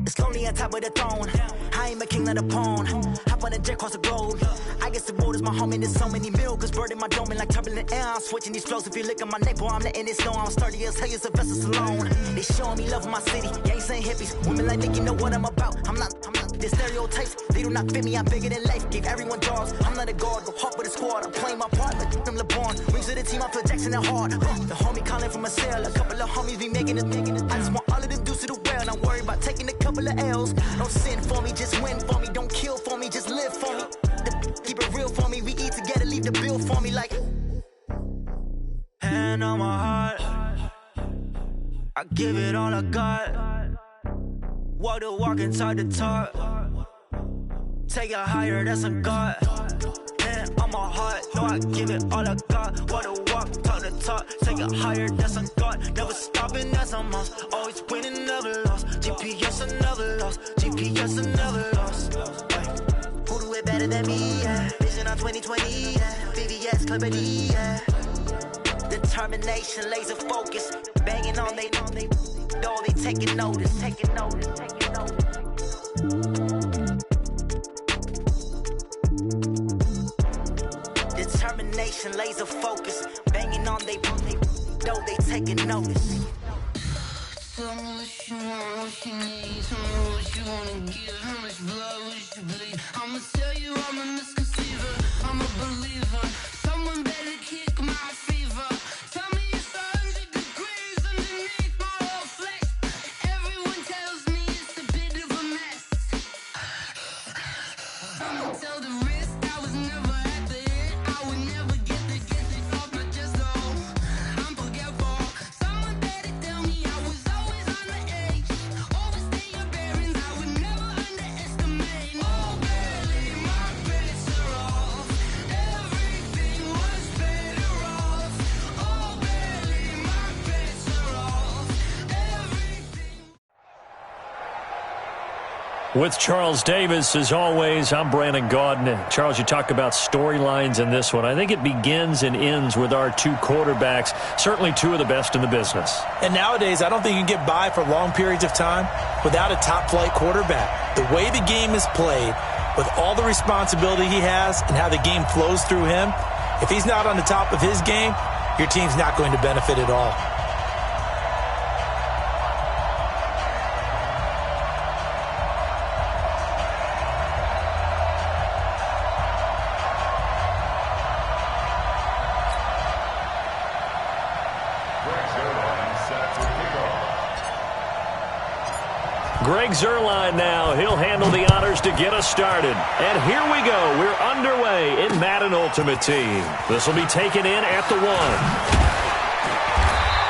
It's lonely on top of the throne. I ain't a king of the pawn. Hop on a jet across the globe. I guess the world is my home and there's so many miracles burning my dome and like turbulent air. I'm switching these flows. If you look at my neck, boy, I'm letting it snow. I'm sturdy as hell, a vessel alone. They showing me love in my city. Yeah, ain't saying hippies. Women like me, you know what I'm about. I'm not the stereotypes. They do not fit me. I'm bigger than life. Gave everyone jobs. I'm not a guard. Go hard with a squad. I'm playing my part like them LeBron. Rings to the team. I feel Jackson at heart. The homie calling from a cell. A couple of homies be making it. I just want all of them dudes to do well. Not worry about taking a couple of L's. Don't sin for me, just win for me. Don't kill for me, just live for me. Keep it real for me. We eat together, leave the bill for me like. Hand on my heart, I give it all I got. Walk the walk and talk the talk. Take it higher, that's a God. Hand on my heart, no, I give it all I got. Walk the walk, talk the talk. Take it higher, that's a God. Never stopping, that's a must. Always winning, never lost. GPS, I never lost. GPS, I never lost. Who do it better than me? Yeah. Vision on 2020. Yeah. VVS, Clippity. Yeah. Determination, laser focus. Banging on they know they taking notice. Determination, laser focus. Banging on they know they taking notice. Tell me what you want, what you need. Tell me what you wanna give. How much blood would you bleed? I'ma tell you I'm a misconceiver. I'm a believer. Someone better kick my fever. Tell me it's 100 degrees underneath my whole flesh. Everyone tells me it's a bit of a mess. I'ma tell the risk I was never at the end. I would never get this off my chest though. I'm forgetful. Someone better tell me I was always on the edge. Overstay your bearings, I would never underestimate. Oh, barely my bets are off. Everything was better off. Oh, barely my bets are off. Everything. With Charles Davis, as always, I'm Brandon Gaudin. Charles, you talk about storylines in this one. I think it begins and ends with our two quarterbacks, certainly two of the best in the business. And nowadays, I don't think you can get by for long periods of time without a top-flight quarterback. The way the game is played, with all the responsibility he has and how the game flows through him, if he's not on the top of his game, your team's not going to benefit at all. Greg Zuerlein now. He'll handle the honors to get us started. And here we go. We're underway in Madden Ultimate Team. This will be taken in at the 1.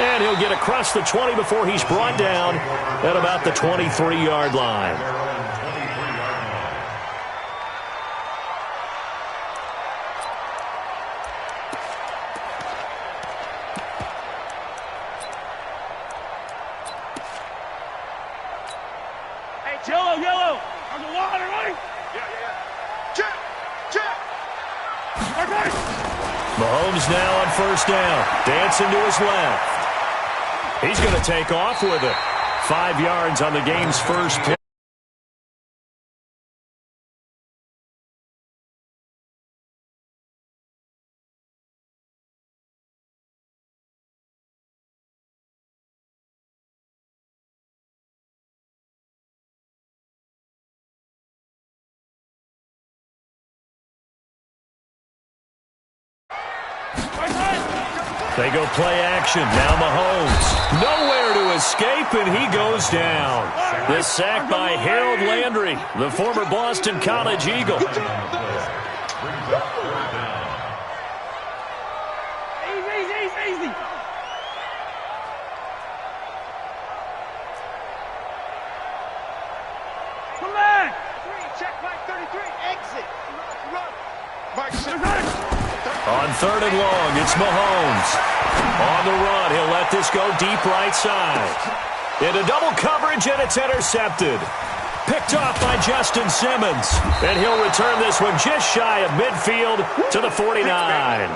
And he'll get across the 20 before he's brought down at about the 23-yard line. Yellow. On the water, right? Yeah. Check. Okay. Mahomes now on first down. Dancing to his left. He's going to take off with it. 5 yards on the game's first pick. They go play action. Now Mahomes. Nowhere to escape, and he goes down. This sack by Harold Landry, the former Boston College Eagle. Easy. Come back. Check back 33. Exit. Run. On third and long, it's Mahomes. On the run, he'll let this go deep right side. Into double coverage, and it's intercepted. Picked off by Justin Simmons. And he'll return this one just shy of midfield to the 49.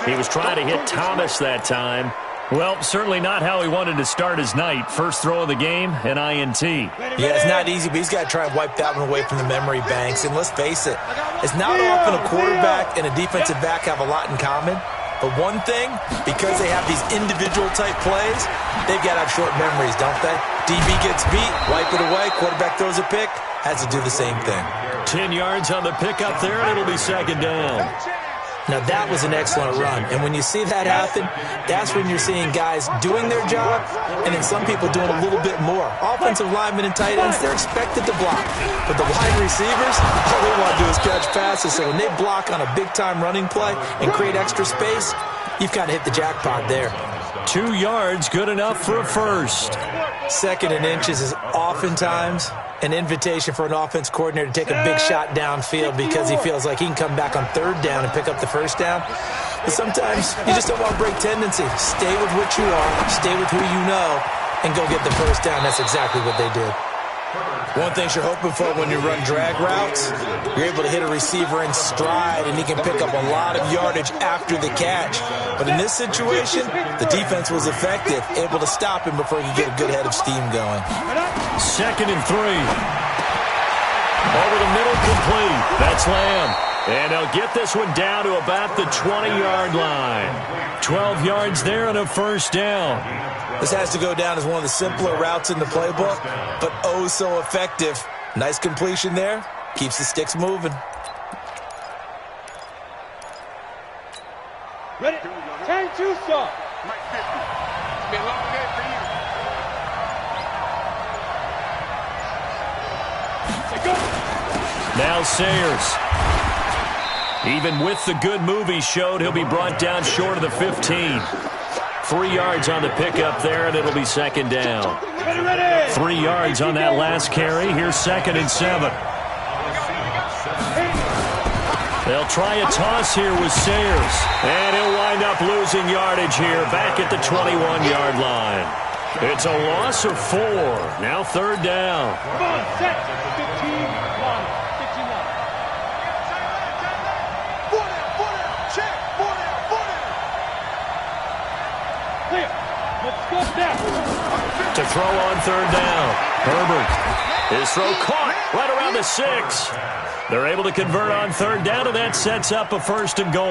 He was trying to hit Thomas that time. Well, certainly not how he wanted to start his night. First throw of the game, an INT. Yeah, it's not easy, but he's got to try and wipe that one away from the memory banks. And let's face it, it's not often a quarterback and a defensive back have a lot in common. But one thing, because they have these individual-type plays, they've got to have short memories, don't they? DB gets beat, wipe it away, quarterback throws a pick, has to do the same thing. 10 yards on the pickup there, and it'll be second down. Now, that was an excellent run. And when you see that happen, that's when you're seeing guys doing their job and then some people doing a little bit more. Offensive linemen and tight ends, they're expected to block. But the wide receivers, all they want to do is catch passes. So when they block on a big-time running play and create extra space, you've kind of hit the jackpot there. 2 yards, good enough for a first. Second and inches is oftentimes an invitation for an offense coordinator to take a big shot downfield because he feels like he can come back on third down and pick up the first down. But sometimes you just don't want to break tendency. Stay with what you are, stay with who you know, and go get the first down. That's exactly what they did. One thing you're hoping for when you run drag routes, you're able to hit a receiver in stride, and he can pick up a lot of yardage after the catch. But in this situation, the defense was effective, able to stop him before he could get a good head of steam going. 2nd and 3. Over the middle, complete. That's Lamb. And they'll get this one down to about the 20-yard line. 12 yards there and a first down. This has to go down as one of the simpler routes in the playbook, but oh so effective. Nice completion there. Keeps the sticks moving. Ready? 10-2 stop. It's been a long day for you. Now Sayers. Even with the good move he showed, he'll be brought down short of the 15. 3 yards on the pickup there, and it'll be second down. 3 yards on that last carry. Here's 2nd and 7. They'll try a toss here with Sayers. And he'll wind up losing yardage here back at the 21-yard line. It's a loss of 4. Now third down. Come on, set. 15-1. 15-1. 4 down. Check. 4 down. 4 down. Clear. Let's go down. To throw on third down. Herbert. His throw caught right around the 6. They're able to convert on third down, and that sets up a 1st and goal.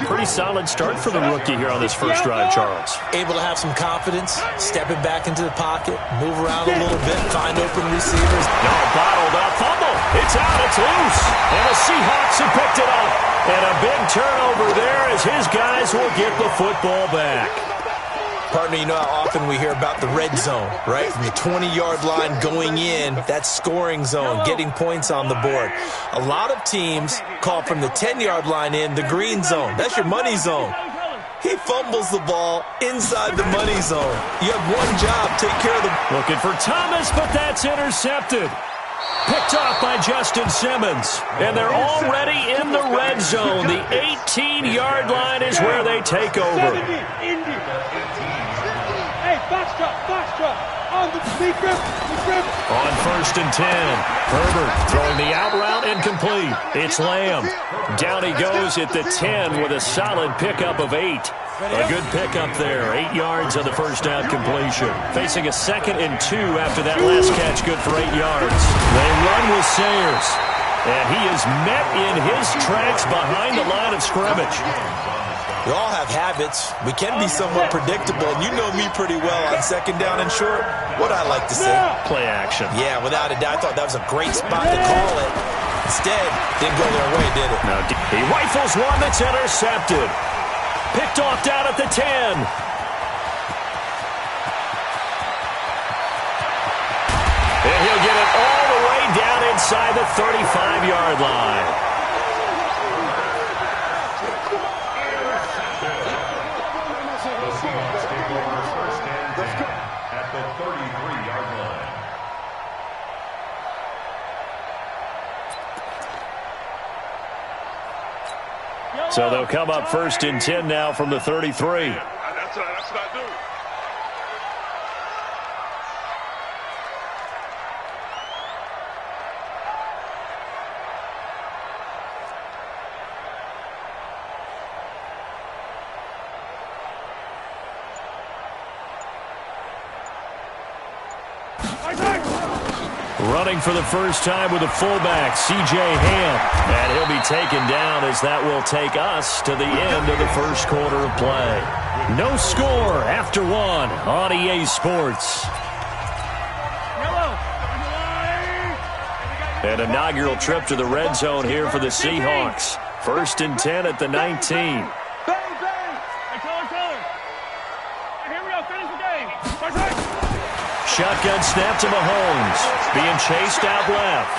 Pretty solid start for the rookie here on this first drive, Charles. Able to have some confidence, stepping back into the pocket, move around a little bit, find open receivers. No, bottled up, fumble. It's out, it's loose. And the Seahawks have picked it up. And a big turnover there as his guys will get the football back. Partner, you know how often we hear about the red zone, right? From the 20-yard line going in, that scoring zone, getting points on the board. A lot of teams call from the 10-yard line in the green zone. That's your money zone. He fumbles the ball inside the money zone. You have one job, take care of the... Looking for Thomas, but that's intercepted. Picked off by Justin Simmons. And they're already in the red zone. The 18-yard line is where they take over. On the deep grip. On 1st and 10. Herbert throwing the out route incomplete. It's Lamb. Down he goes at the 10 with a solid pickup of 8. A good pickup there. 8 yards on the first down completion. Facing a 2nd and 2 after that last catch, good for 8 yards. They run with Sayers. And he is met in his tracks behind the line of scrimmage. We all have habits. We can be somewhat predictable, and you know me pretty well on 2nd down and short. What I like to say? Play action. Yeah, without a doubt. I thought that was a great spot to call it. Instead, didn't go their way, did it? No, he rifles one that's intercepted. Picked off down at the 10. And he'll get it all the way down inside the 35-yard line. So they'll come up 1st and 10 now from the 33. That's what I do. Running for the first time with a fullback, C.J. Ham. And he'll be taken down as that will take us to the end of the first quarter of play. No score after one on EA Sports. An inaugural trip to the red zone here for the Seahawks. 1st and 10 at the 19. Shotgun snap to Mahomes. Being chased out left.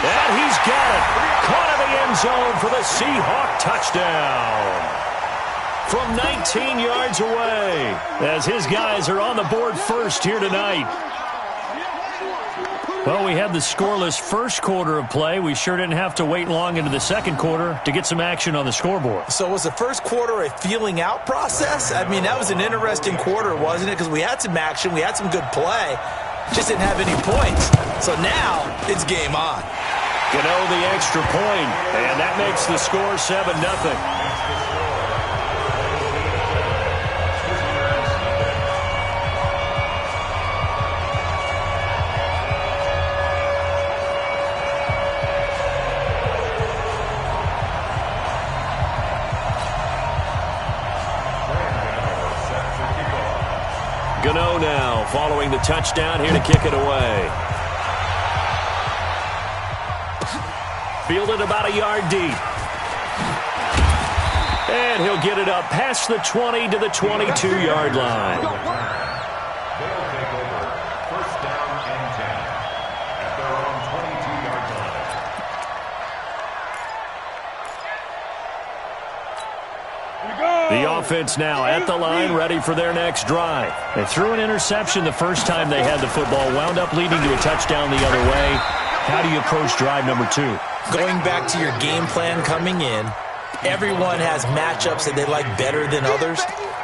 And he's got it. Caught in the end zone for the Seahawk touchdown. From 19 yards away. As his guys are on the board first here tonight. Well, we had the scoreless first quarter of play. We sure didn't have to wait long into the second quarter to get some action on the scoreboard. So was the first quarter a feeling out process? I mean, that was an interesting quarter, wasn't it? Because we had some action, we had some good play, just didn't have any points. So now it's game on. The extra point, and that makes the score 7-0. Gano now following the touchdown here to kick it away. Fielded about a yard deep. And he'll get it up past the 20 to the 22-yard line. They'll take over 1st down and 10 at their own 22-yard line. The offense now at the line, ready for their next drive. They threw an interception the first time they had the football, wound up leading to a touchdown the other way. How do you approach drive number 2? Going back to your game plan coming in, everyone has matchups that they like better than others.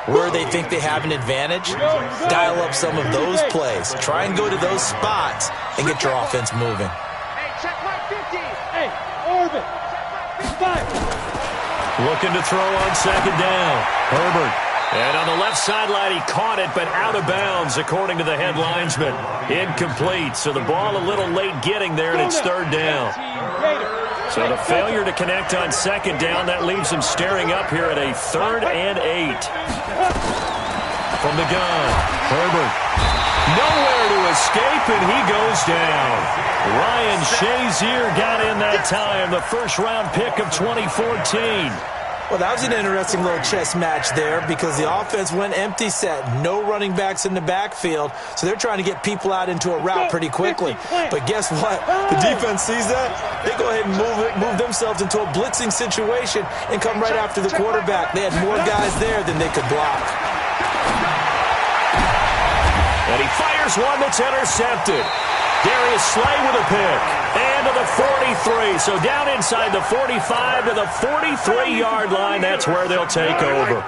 Where they think they have an advantage, dial up some of those plays. Try and go to those spots and get your offense moving. Hey, check my 50. Hey, Orbit. Check my 55. Looking to throw on second down. Herbert. And on the left sideline, he caught it, but out of bounds, according to the head linesman. Incomplete, so the ball a little late getting there, and it's 3rd down. So the failure to connect on second down, that leaves him staring up here at a 3rd and 8. From the gun, Herbert. Nowhere to escape, and he goes down. Ryan Shazier got in that time, the first-round pick of 2014. Well, that was an interesting little chess match there because the offense went empty set. No running backs in the backfield, so they're trying to get people out into a route pretty quickly. But guess what? The defense sees that. They go ahead and move themselves into a blitzing situation and come right after the quarterback. They had more guys there than they could block. And he fires one that's intercepted. Darius Slay with a pick. And to the 43. So down inside the 45 to the 43-yard line. That's where they'll take over.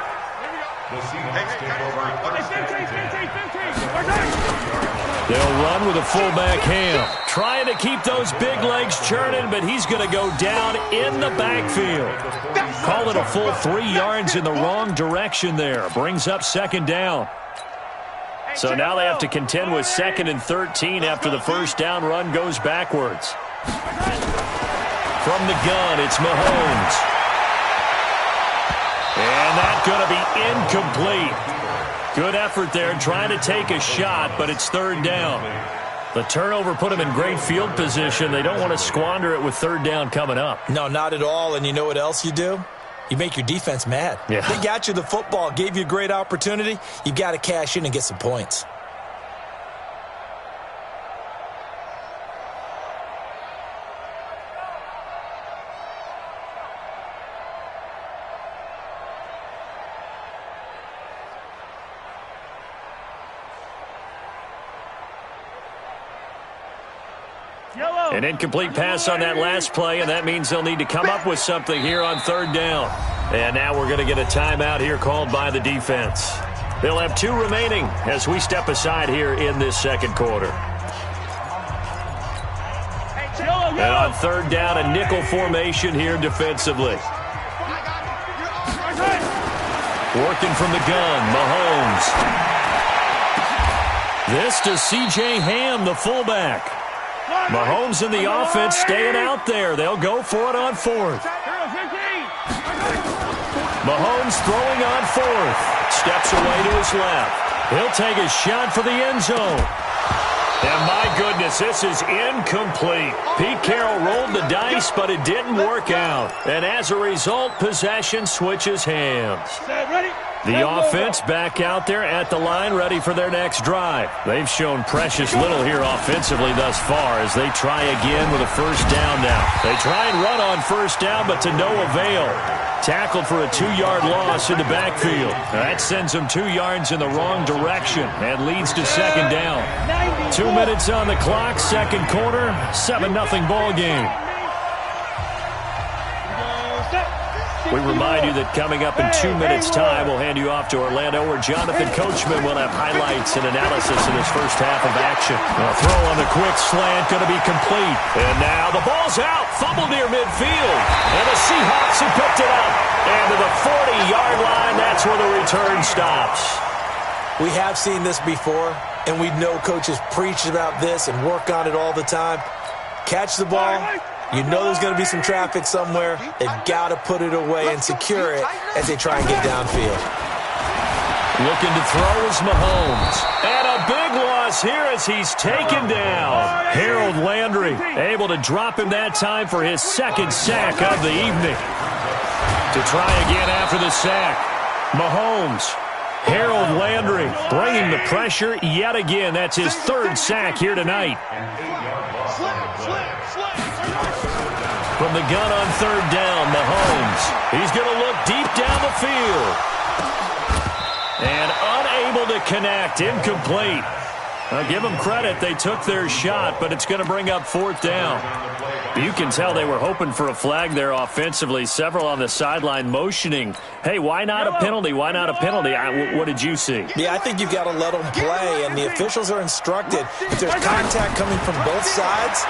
They'll run with a fullback Ham. Trying to keep those big legs churning, but he's going to go down in the backfield. Call it a full 3 yards in the wrong direction there. Brings up second down. So now they have to contend with 2nd and 13 after the first down run goes backwards. From the gun, it's Mahomes. And that's going to be incomplete. Good effort there trying to take a shot, but it's 3rd down. The turnover put them in great field position. They don't want to squander it with 3rd down coming up. No, not at all. And you know what else you do? You make your defense mad. Yeah. They got you the football, gave you a great opportunity. You got to cash in and get some points. An incomplete pass on that last play, and that means they'll need to come up with something here on 3rd down. And now we're going to get a timeout here called by the defense. They'll have 2 remaining as we step aside here in this second quarter. And on 3rd down, a nickel formation here defensively. Working from the gun, Mahomes. This to C.J. Ham, the fullback. Mahomes and the offense staying out there. They'll go for it on fourth. Mahomes throwing on fourth. Steps away to his left. He'll take a shot for the end zone. And my goodness, this is incomplete. Pete Carroll rolled the dice, but it didn't work out. And as a result, possession switches hands. The offense back out there at the line, ready for their next drive. They've shown precious little here offensively thus far as they try again with a first down now. They try and run on first down, but to no avail. Tackled for a 2-yard loss in the backfield. That sends them 2 yards in the wrong direction and leads to second down. 2 minutes on the clock, second quarter, 7-0 ball game. We remind you that coming up in 2 minutes' time, we'll hand you off to Orlando, where Jonathan Coachman will have highlights and analysis in his first half of action. A throw on the quick slant, going to be complete. And now the ball's out, fumbled near midfield. And the Seahawks have picked it up. And to the 40-yard line, that's where the return stops. We have seen this before, and we know coaches preach about this and work on it all the time. Catch the ball. You know there's going to be some traffic somewhere. They've got to put it away and secure it as they try and get downfield. Looking to throw is Mahomes. And a big loss here as he's taken down. Harold Landry able to drop him that time for his second sack of the evening. To try again after the sack, Mahomes. Harold Landry bringing the pressure yet again. That's his third sack here tonight. From the gun on third down, Mahomes. He's going to look deep down the field. And unable to connect, incomplete. I'll give them credit. They took their shot, but it's going to bring up fourth down. You can tell they were hoping for a flag there offensively. Several on the sideline motioning. Hey, why not a penalty? Why not a penalty? What did you see? Yeah, I think you've got to let them play, and the officials are instructed. If there's contact coming from both sides,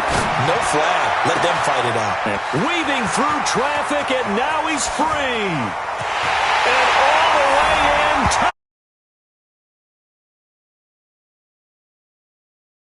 no flag. Let them fight it out. Weaving through traffic, and now he's free. And all the way in.